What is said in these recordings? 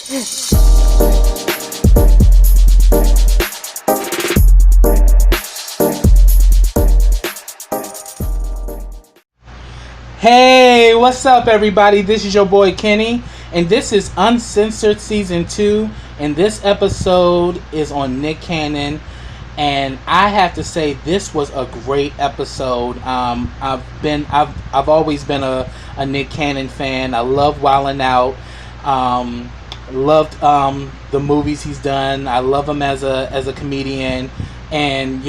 Hey, what's up, everybody? This is your boy Kenny, and this is Uncensored Season 2, and this episode is on Nick Cannon. And I have to say, this was a great episode. I've always been a Nick Cannon fan. I love Wildin' Out. Loved the movies he's done. I love him as a comedian, and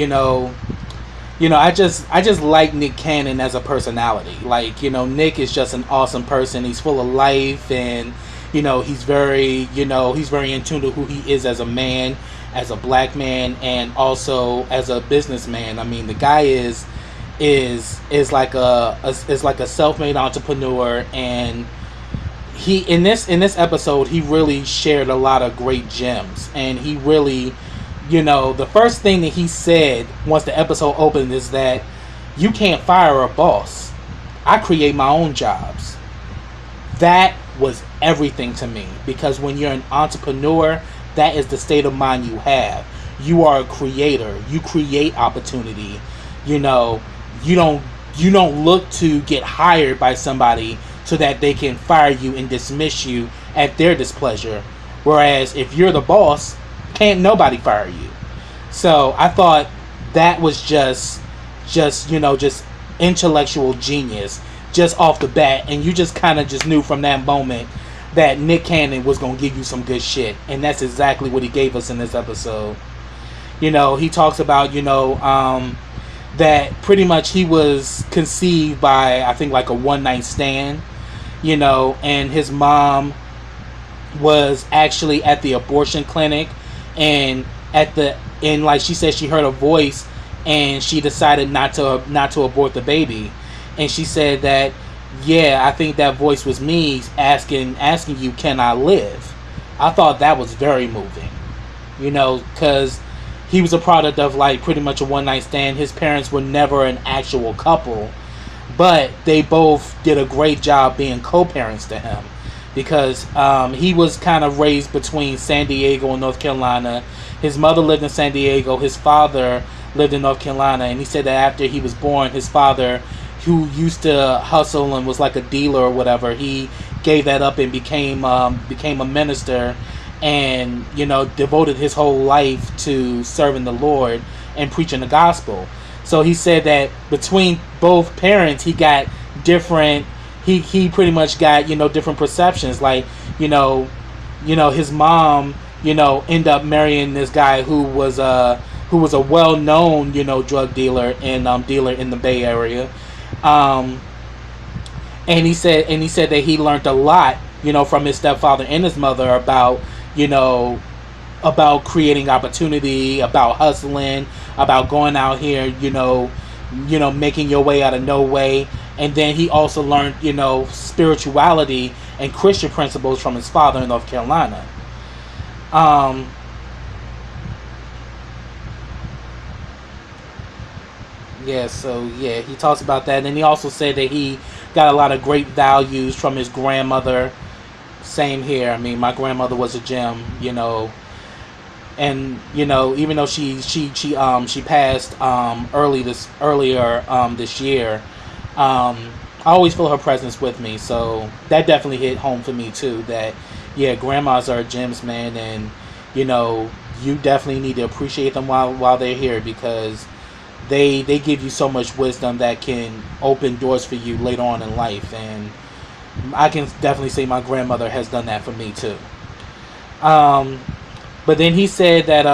I just like Nick Cannon as a personality. Like, Nick is just an awesome person. He's full of life, and he's very in tune to who he is as a man, as a black man, and also as a businessman. I mean, the guy is like a self-made entrepreneur, and he in this episode he really shared a lot of great gems, and he really, the first thing that he said once the episode opened is that you can't fire a boss. I create my own jobs. That was everything to me, because when you're an entrepreneur, that is the state of mind you have. You are a creator. You create opportunity. You don't look to get hired by somebody so that they can fire you and dismiss you at their displeasure. Whereas if you're the boss, can't nobody fire you. So I thought that was just intellectual genius just off the bat, and you just kind of just knew from that moment that Nick Cannon was going to give you some good shit, and that's exactly what he gave us in this episode. He talks about that pretty much he was conceived by, I think, like a one-night stand, and his mom was actually at the abortion clinic, and like she said, she heard a voice and she decided not to abort the baby. And she said that, yeah, I think that voice was me asking you, can I live? I thought that was very moving, because he was a product of like pretty much a one night stand. His parents were never an actual couple, but they both did a great job being co-parents to him, because he was kind of raised between San Diego and North Carolina. His mother lived in San Diego. His father lived in North Carolina. And he said that after he was born, his father, who used to hustle and was like a dealer or whatever, he gave that up and became a minister, and devoted his whole life to serving the Lord and preaching the gospel. So he said that between both parents, he got different. He pretty much got different perceptions. Like his mom end up marrying this guy who was a well-known drug dealer and dealer in the Bay Area. And he said that he learned a lot from his stepfather and his mother about creating opportunity, about hustling, about going out here, making your way out of no way. And then he also learned spirituality and Christian principles from his father in North Carolina. He talks about that. And he also said that he got a lot of great values from his grandmother. Same here. I mean, my grandmother was a gem, and even though she passed earlier this year, I always feel her presence with me. So that definitely hit home for me too. That grandmas are gems, man, and you definitely need to appreciate them while they're here, because they give you so much wisdom that can open doors for you later on in life. And I can definitely say my grandmother has done that for me too. But then he said that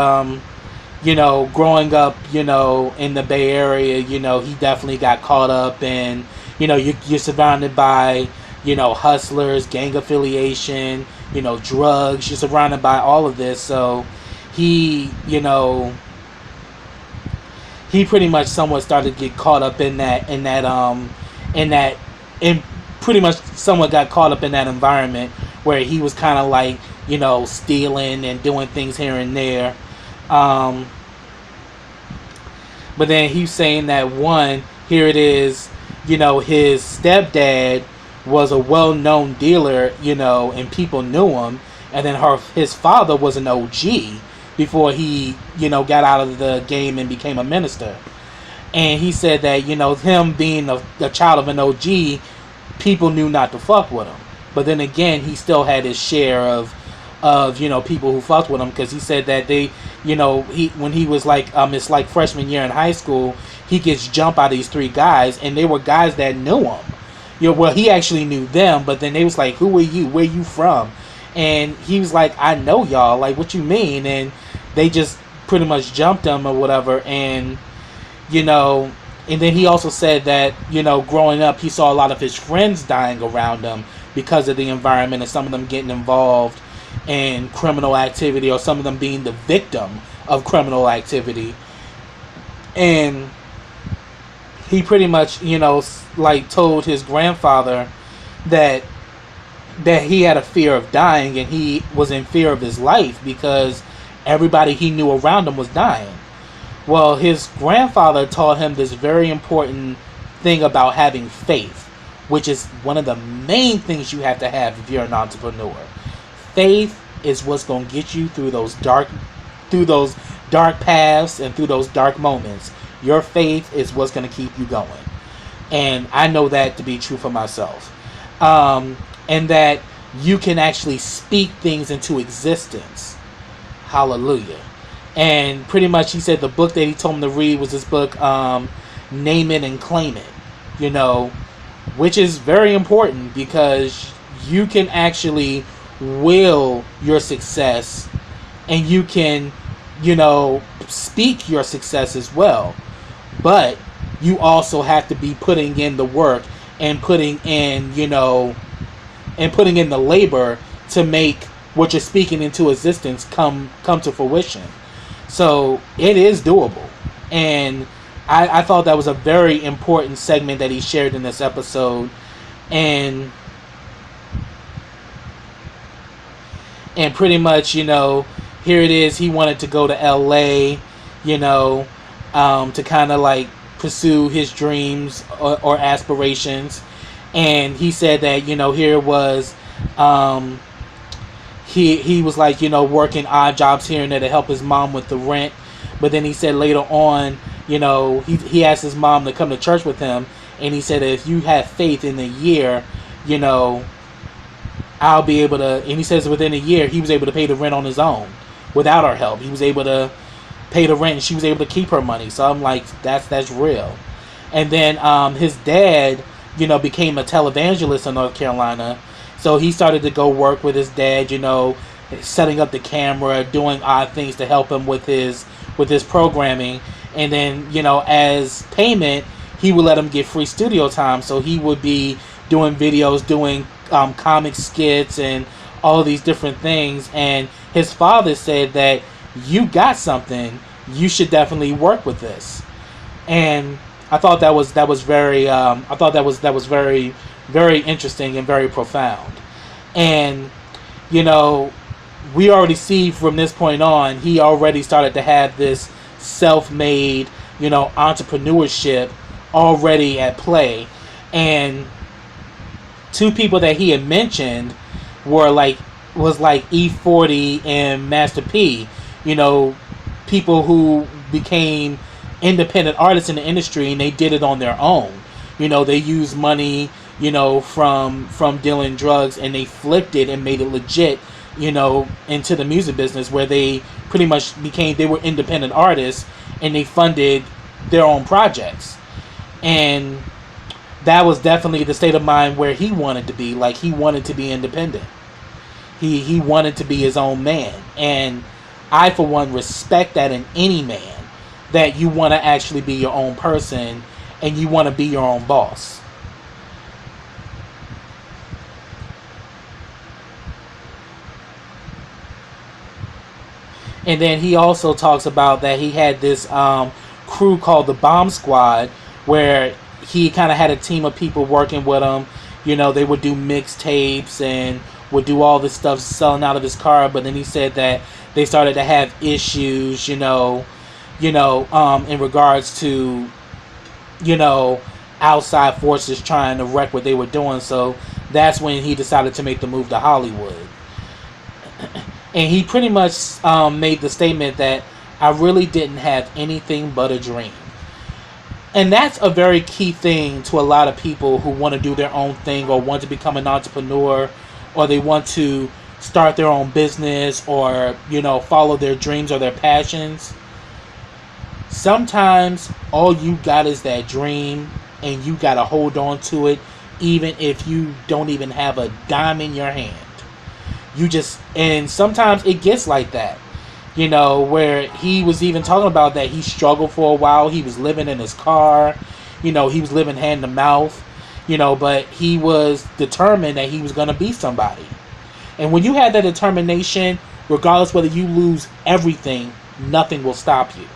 growing up in the Bay Area, he definitely got caught up in you're surrounded by hustlers, gang affiliation, drugs. You're surrounded by all of this. So he pretty much somewhat started to get caught up in pretty much somewhat got caught up in that environment where he was kind of like stealing and doing things here and there. But then he's saying that here it is, his stepdad was a well-known dealer, and people knew him, and then his father was an OG before he, got out of the game and became a minister. And he said that, him being a child of an OG, people knew not to fuck with him. But then again, he still had his share of people who fucked with him, because he said that they, when he was like, it's like freshman year in high school, he gets jumped by these 3 guys, and they were guys that knew him. Well, he actually knew them, but then they was like, who are you? Where you from? And he was like, I know y'all. Like, what you mean? And they just pretty much jumped him or whatever. And, and then he also said that, growing up, he saw a lot of his friends dying around him because of the environment, and some of them getting involved in criminal activity, or some of them being the victim of criminal activity. And he pretty much, told his grandfather that he had a fear of dying, and he was in fear of his life because everybody he knew around him was dying. Well, his grandfather taught him this very important thing about having faith, which is one of the main things you have to have if you're an entrepreneur. Faith is what's going to get you through those dark paths and through those dark moments. Your faith is what's going to keep you going. And I know that to be true for myself. And that you can actually speak things into existence. Hallelujah. And pretty much he said the book that he told him to read was this book, Name It and Claim It. Which is very important, because you can actually will your success, and you can, speak your success as well. But you also have to be putting in the work and putting in the labor to make what you're speaking into existence come to fruition. So it is doable. And I thought that was a very important segment that he shared in this episode. And pretty much, here it is. He wanted to go to LA, to kind of like pursue his dreams or aspirations. And he said that, here was, he was like, working odd jobs here and there to help his mom with the rent. But then he said later on, he asked his mom to come to church with him. And he said, if you have faith in a year, I'll be able to. And he says within a year, he was able to pay the rent on his own without our help. He was able to pay the rent, and she was able to keep her money. So I'm like, that's real. And then his dad, became a televangelist in North Carolina. So he started to go work with his dad, setting up the camera, doing odd things to help him with his programming. And then, as payment, he would let him get free studio time. So he would be doing videos, doing comic skits and all these different things. And his father said that you got something, you should definitely work with this. And I thought that was very very, very interesting and very profound. And we already see from this point on, he already started to have this self-made entrepreneurship already at play. And 2 people that he had mentioned was like E40 and Master P, people who became independent artists in the industry, and they did it on their own. They used money, from dealing drugs, and they flipped it and made it legit, into the music business, where they pretty much they were independent artists, and they funded their own projects. And that was definitely the state of mind where he wanted to be. Like, he wanted to be independent. He wanted to be his own man. And I, for one, respect that in any man, that you want to actually be your own person and you want to be your own boss. And then he also talks about that he had this crew called the Bomb Squad, where he kind of had a team of people working with him. They would do mixtapes and would do all this stuff selling out of his car. But then he said that they started to have issues, in regards to, outside forces trying to wreck what they were doing. So that's when he decided to make the move to Hollywood. And he pretty much made the statement that I really didn't have anything but a dream. And that's a very key thing to a lot of people who want to do their own thing or want to become an entrepreneur, or they want to start their own business, or, you know, follow their dreams or their passions. Sometimes all you got is that dream, and you got to hold on to it even if you don't even have a dime in your hand. And sometimes it gets like that. You know, where he was even talking about that he struggled for a while. He was living in his car. You know, he was living hand to mouth. You know, but he was determined that he was going to be somebody. And when you have that determination, regardless whether you lose everything, nothing will stop you.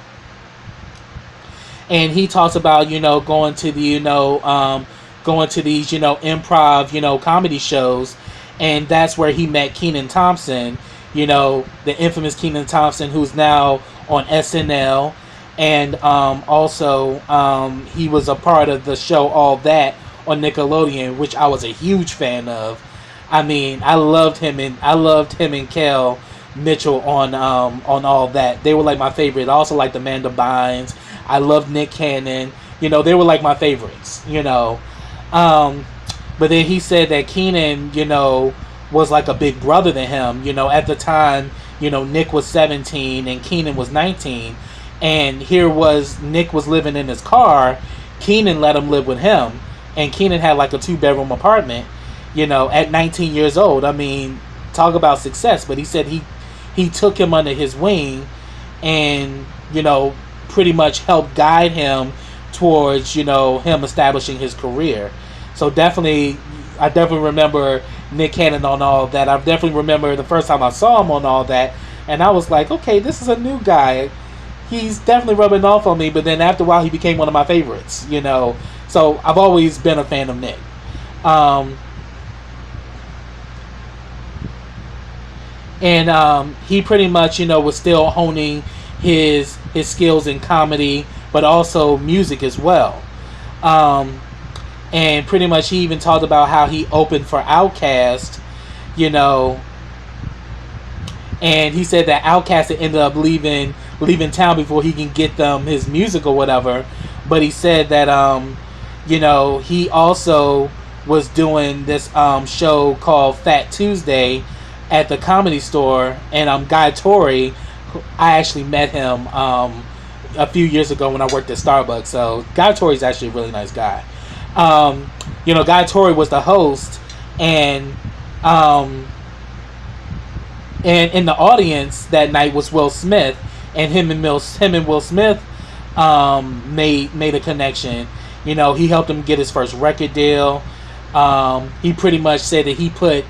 And he talks about, you know, going to these, you know, improv, comedy shows. And that's where he met Kenan Thompson. You know, the infamous Kenan Thompson, who's now on SNL. And also he was a part of the show All That on Nickelodeon, which I was a huge fan of. I mean, I loved him and Kel Mitchell on All That. They were like my favorite. I also liked Amanda Bynes. I loved Nick Cannon. You know, they were like my favorites, you know. But then he said that Kenan, you know, was like a big brother to him. You know, at the time, you know, Nick was 17 and Kenan was 19. And here was Nick was living in his car. Kenan let him live with him. And Kenan had like a 2-bedroom apartment, you know, at 19 years old. I mean, talk about success. But he said he took him under his wing and, you know, pretty much helped guide him towards, you know, him establishing his career. So I definitely remember Nick Cannon on All That. I definitely remember the first time I saw him on All That, and I was like, okay, this is a new guy. He's definitely rubbing off on me, but then after a while he became one of my favorites, you know. So I've always been a fan of Nick. And he pretty much, you know, was still honing his skills in comedy, but also music as well. And pretty much he even talked about how he opened for Outkast, you know. And he said that Outkast had ended up leaving town before he can get them his music or whatever. But he said that, you know, he also was doing this show called Fat Tuesday at the Comedy Store. And Guy Torrey, I actually met him a few years ago when I worked at Starbucks. So Guy Torrey's actually a really nice guy. You know, Guy Torrey was the host, and in the audience that night was Will Smith, and him and Will Smith made a connection. You know, he helped him get his first record deal. He pretty much said that he put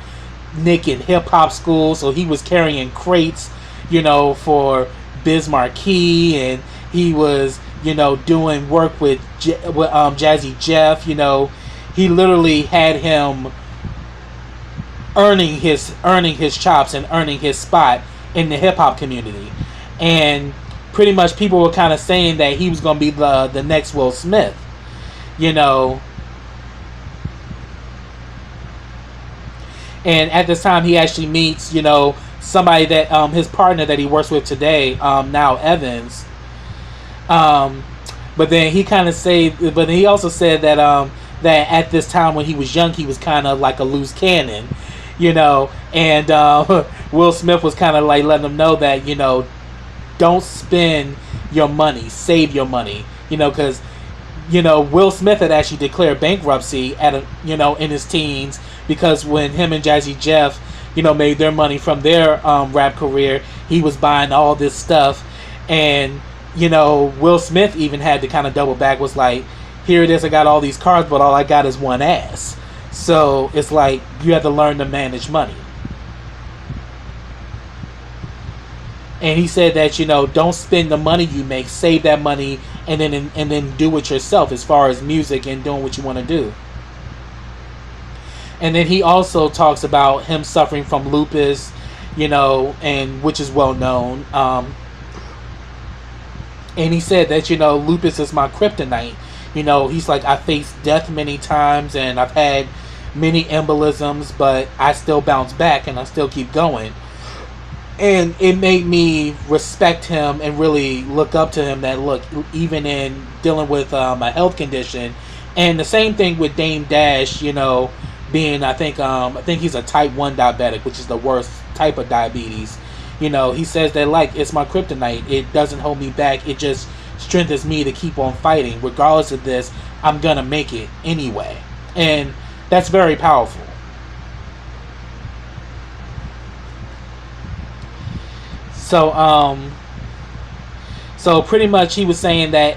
Nick in hip hop school, so he was carrying crates, you know, for Biz Marquee, and he was, you know, doing work with Jazzy Jeff. You know, he literally had him earning his chops and earning his spot in the hip hop community. And pretty much people were kind of saying that he was going to be the next Will Smith, you know. And at this time he actually meets, you know, somebody that his partner that he works with today, now Evans. But then he also said that that at this time when he was young, he was kind of like a loose cannon, you know. And Will Smith was kind of like letting him know that, you know, don't spend your money, save your money, you know, because, you know, Will Smith had actually declared bankruptcy in his teens, because when him and Jazzy Jeff, you know, made their money from their rap career, he was buying all this stuff. And, you know, Will Smith even had to kind of double back, was like, here it is, I got all these cars, but all I got is one ass. So it's like you have to learn to manage money. And he said that, you know, don't spend the money you make, save that money, and then do it yourself as far as music and doing what you want to do. And then he also talks about him suffering from lupus, you know, and which is well known. And he said that, you know, lupus is my kryptonite. You know, he's like, I faced death many times and I've had many embolisms, but I still bounce back and I still keep going. And it made me respect him and really look up to him. That look, even in dealing with a health condition, and the same thing with Dame Dash. Being I think he's a type 1 diabetic, which is the worst type of diabetes. He says that like it's my kryptonite. It doesn't hold me back. It just strengthens me to keep on fighting. Regardless of this, I'm gonna make it anyway, and that's very powerful. So so pretty much he was saying that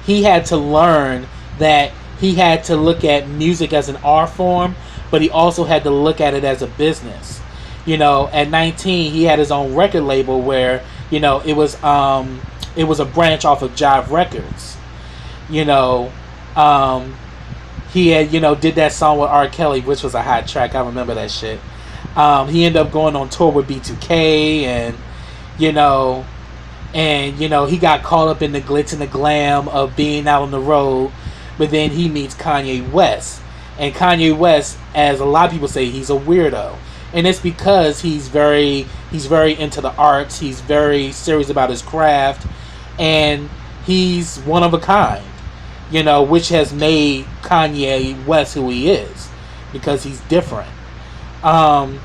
he had to learn that he had to look at music as an art form, but he also had to look at it as a business. At 19 he had his own record label where it was a branch off of Jive Records. He had did that song with R. Kelly, which was a hot track. I remember that shit. He ended up going on tour with B2K, and he got caught up in the glitz and the glam of being out on the road. But then he meets Kanye West, and Kanye West, as a lot of people say, he's a weirdo, and it's because he's very into the arts. He's very serious about his craft, and he's one of a kind, which has made Kanye West who he is, because he's different. And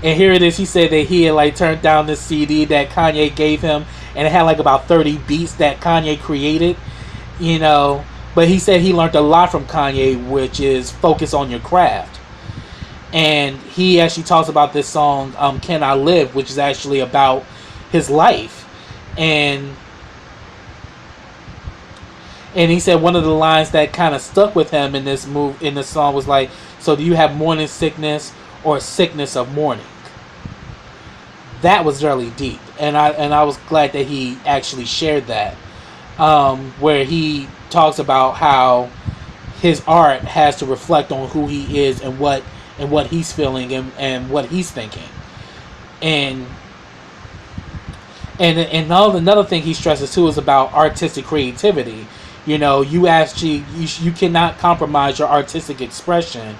here it is. He said that he had turned down this CD that Kanye gave him, and it had about 30 beats that Kanye created. But he said he learned a lot from Kanye, which is focus on your craft. And he actually talks about this song, Can I Live, which is actually about his life. And he said one of the lines that kind of stuck with him in this song was like, so do you have morning sickness or sickness of mourning? That was really deep. And I was glad that he actually shared that. Where he talks about how his art has to reflect on who he is and what he's feeling and what he's thinking. And another thing he stresses too is about artistic creativity. You cannot compromise your artistic expression.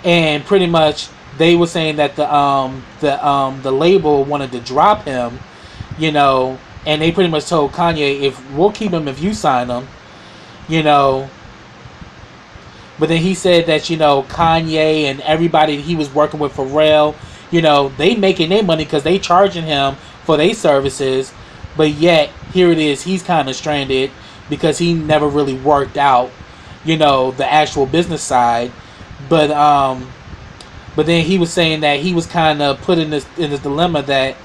And pretty much they were saying that the label wanted to drop him, and they pretty much told Kanye, if we'll keep him if you sign him, But then he said that, Kanye and everybody he was working with, Pharrell, they making their money because they charging him for their services. But yet, here it is, he's kind of stranded because he never really worked out, the actual business side. But then he was saying that he was kind of put in this dilemma that,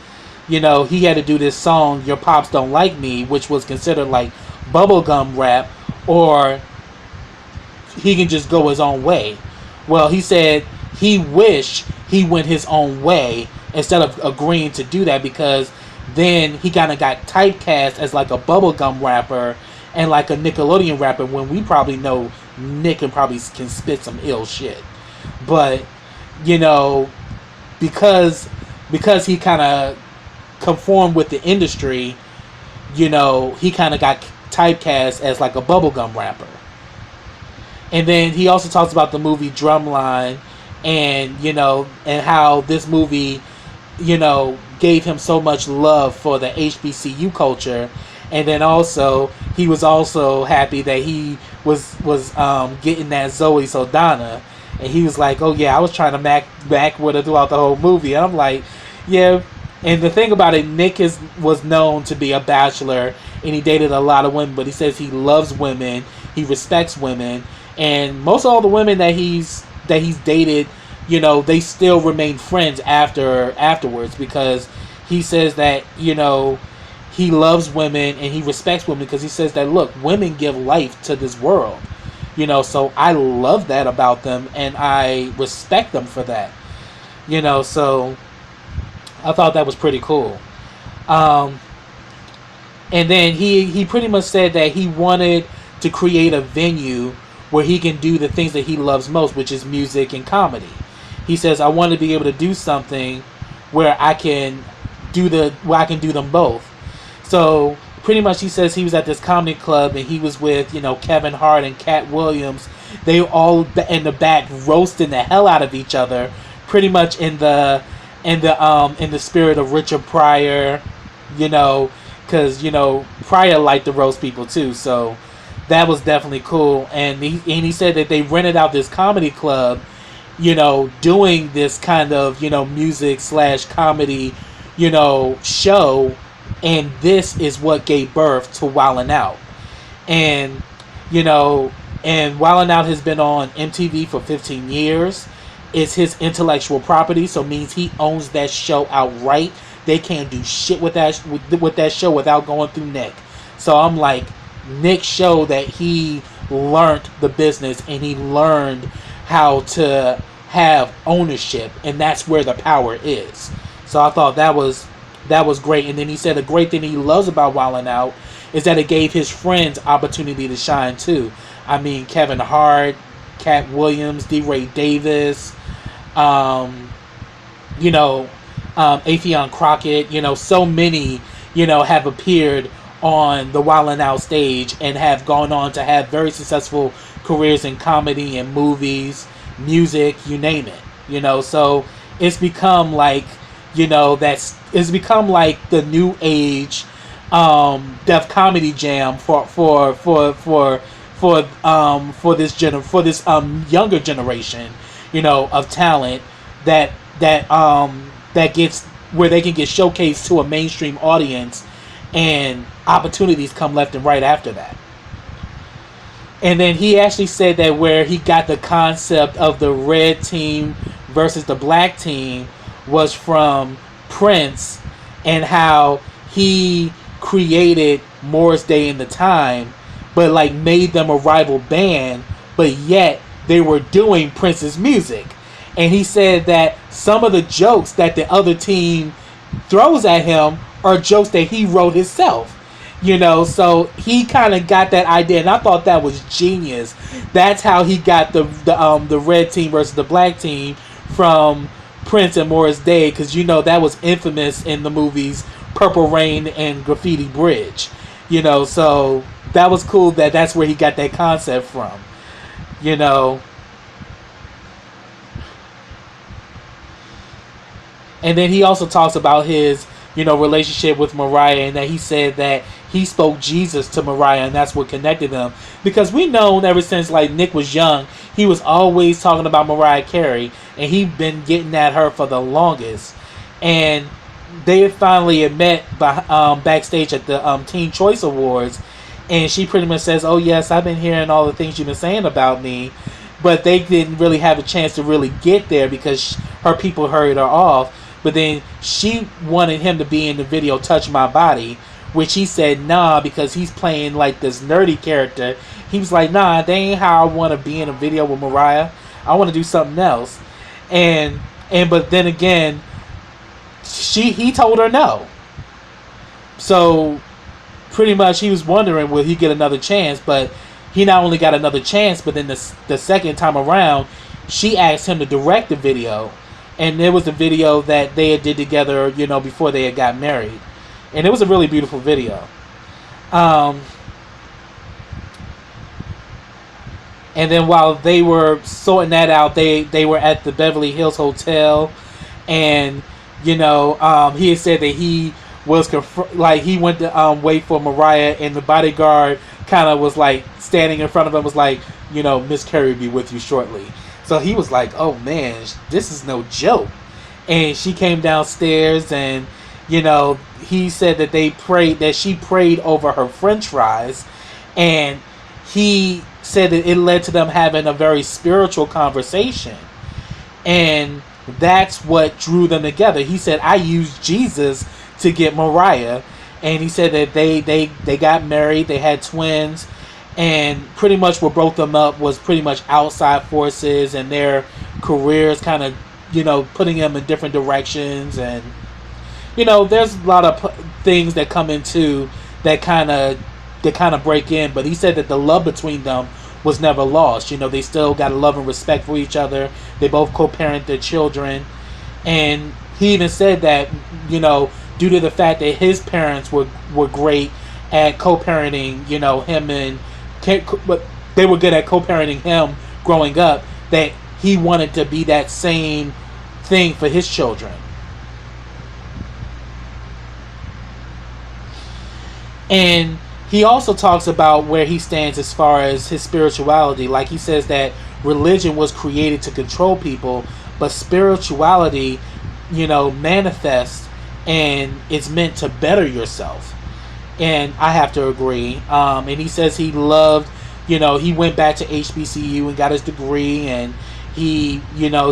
he had to do this song, Your Pops Don't Like Me, which was considered like bubblegum rap, or he can just go his own way. Well, he said he wished he went his own way instead of agreeing to do that, because then he kind of got typecast as like a bubblegum rapper and like a Nickelodeon rapper, when we probably know Nick can spit some ill shit. But, because he kind of conformed with the industry, he kind of got typecast as like a bubblegum rapper. And then he also talks about the movie Drumline, and and how this movie gave him so much love for the HBCU culture. And then also he was also happy that he was getting that Zoe Saldana, and he was like, oh yeah, I was trying to back with her throughout the whole movie. And I'm like, yeah. And the thing about it, Nick was known to be a bachelor, and he dated a lot of women, but he says he loves women, he respects women, and most of all the women that he's dated, they still remain friends afterwards, because he says that, he loves women and he respects women, because he says that, look, women give life to this world, so I love that about them, and I respect them for that, so I thought that was pretty cool. And then he pretty much said that he wanted to create a venue where he can do the things that he loves most, which is music and comedy. He says, I want to be able to do something where I can do them both. So pretty much he says he was at this comedy club, and he was with, Kevin Hart and Cat Williams. They all in the back roasting the hell out of each other, pretty much in the in the spirit of Richard Pryor, you know, because you know Pryor liked to roast people too, so that was definitely cool. And he said that they rented out this comedy club, you know, doing this kind of, you know, music slash comedy, you know, show, and this is what gave birth to Wildin' Out. And you know, and Wildin' Out has been on MTV for 15 years. It's his intellectual property, so means he owns that show outright. They can't do shit with that show without going through Nick. So I'm like, Nick showed that he learned the business and he learned how to have ownership, and that's where the power is. So I thought that was great. And then he said a great thing he loves about Wildin' Out is that it gave his friends opportunity to shine too. I mean, Kevin Hart, Cat Williams, D. Davis, you know, Affion Crockett, you know, so many, you know, have appeared on the Wildin' Out stage and have gone on to have very successful careers in comedy and movies, music, you name it, you know. So it's become like, you know, it's become like the new age Def Comedy Jam for this younger generation, you know, of talent that gets where they can get showcased to a mainstream audience, and opportunities come left and right after that. And then he actually said that where he got the concept of the red team versus the black team was from Prince, and how he created Morris Day in the Time, but like made them a rival band, but yet they were doing Prince's music. And he said that some of the jokes that the other team throws at him are jokes that he wrote himself. You know, so he kind of got that idea, and I thought that was genius. That's how he got the red team versus the black team from Prince and Morris Day, because you know that was infamous in the movies Purple Rain and Graffiti Bridge. You know, so that was cool that's where he got that concept from. You know. And then he also talks about his, you know, relationship with Mariah, and that he said that he spoke Jesus to Mariah, and that's what connected them. Because we known ever since like Nick was young, he was always talking about Mariah Carey, and he'd been getting at her for the longest. And they had finally met backstage at the Teen Choice Awards, and she pretty much says, "Oh yes, I've been hearing all the things you've been saying about me," but they didn't really have a chance to really get there because her people hurried her off. But then she wanted him to be in the video Touch My Body, which he said nah, because he's playing like this nerdy character. He was like, nah, that ain't how I want to be in a video with Mariah. I want to do something else. And but then again, he told her no. So pretty much he was wondering, will he get another chance? But he not only got another chance, but then the second time around, she asked him to direct the video. And it was the video that they had did together, you know, before they had got married. And it was a really beautiful video. And then while they were sorting that out, they were at the Beverly Hills Hotel. And, you know, he had said that he was, he went to wait for Mariah, and the bodyguard kind of was like standing in front of him, was like, you know, Miss Carey will be with you shortly. So he was like, oh man, this is no joke. And she came downstairs, and, you know, he said that she prayed over her french fries. And he said that it led to them having a very spiritual conversation. And that's what drew them together. He said, I used Jesus to get Mariah. And he said that they got married, they had twins. And pretty much what broke them up was pretty much outside forces and their careers kind of, you know, putting them in different directions. And, you know, there's a lot of things that come into that kind of break in. But he said that the love between them was never lost. You know, they still got a love and respect for each other. They both co-parent their children. And he even said that, you know, due to the fact that his parents were great at co-parenting, you know, him and... but they were good at co-parenting him growing up, that he wanted to be that same thing for his children. And he also talks about where he stands as far as his spirituality. Like he says that religion was created to control people, but spirituality, manifests and it's meant to better yourself. And I have to agree. And he says he loved, he went back to HBCU and got his degree, and he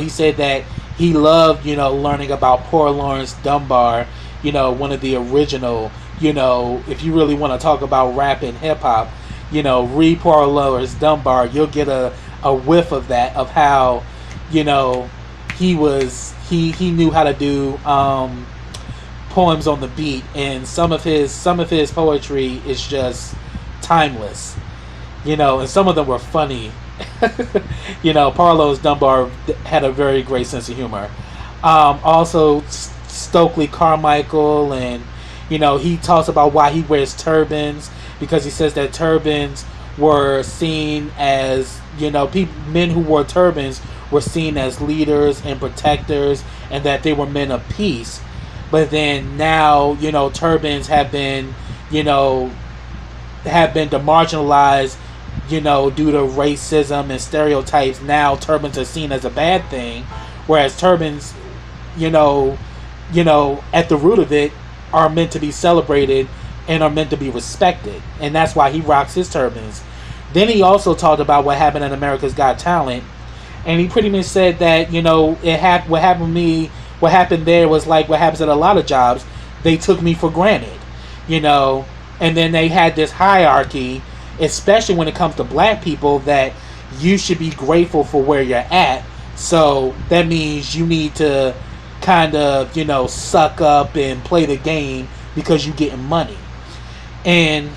said that he loved, learning about Poor Lawrence Dunbar, one of the original, if you really want to talk about rap and hip hop, read Poor Lawrence Dunbar, you'll get a whiff of that, of how, he knew how to do poems on the beat, and some of his poetry is just timeless, and some of them were funny. Poor Dunbar had a very great sense of humor. Also Stokely Carmichael, and he talks about why he wears turbans, because he says that turbans were seen as, men who wore turbans were seen as leaders and protectors, and that they were men of peace. But then now, turbans have been demarginalized, due to racism and stereotypes. Now turbans are seen as a bad thing, whereas turbans, at the root of it, are meant to be celebrated and are meant to be respected. And that's why he rocks his turbans. Then he also talked about what happened in America's Got Talent, and he pretty much said that, what happened to me, what happened there was like what happens at a lot of jobs. They took me for granted, and then they had this hierarchy, especially when it comes to black people, that you should be grateful for where you're at. So that means you need to kind of, suck up and play the game because you're getting money. And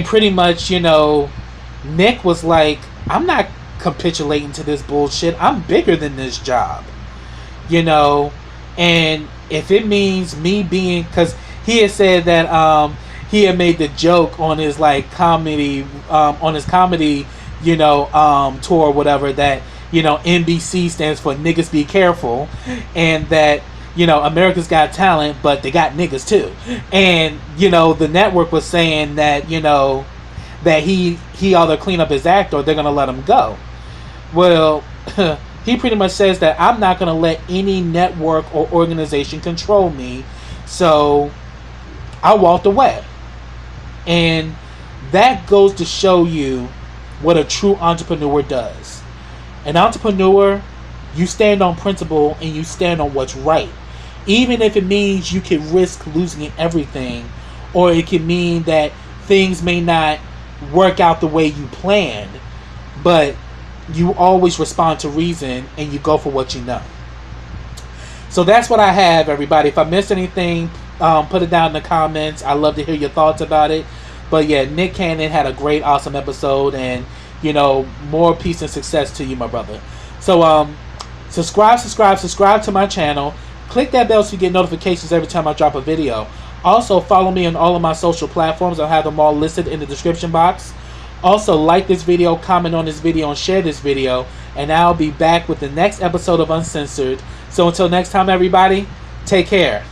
pretty much, Nick was like, I'm not capitulating to this bullshit. I'm bigger than this job. And if it means me being, because he had said that he had made the joke on his comedy tour or whatever, that NBC stands for Niggas Be Careful, and that America's Got Talent, but they got niggas too. And the network was saying that that he ought to clean up his act or they're gonna let him go. Well, he pretty much says that I'm not going to let any network or organization control me. So I walked away. And that goes to show you what a true entrepreneur does. An entrepreneur, you stand on principle and you stand on what's right. Even if it means you can risk losing everything, or it can mean that things may not work out the way you planned, but you always respond to reason and you go for what you know. So that's what I have, everybody. If I missed anything, put it down in the comments. I love to hear your thoughts about it. But yeah, Nick Cannon had a great, awesome episode, and more peace and success to you, my brother. So subscribe to my channel. Click that bell so you get notifications every time I drop a video. Also, follow me on all of my social platforms. I'll have them all listed in the description box. Also, like this video, comment on this video, and share this video. And I'll be back with the next episode of Uncensored. So until next time, everybody, take care.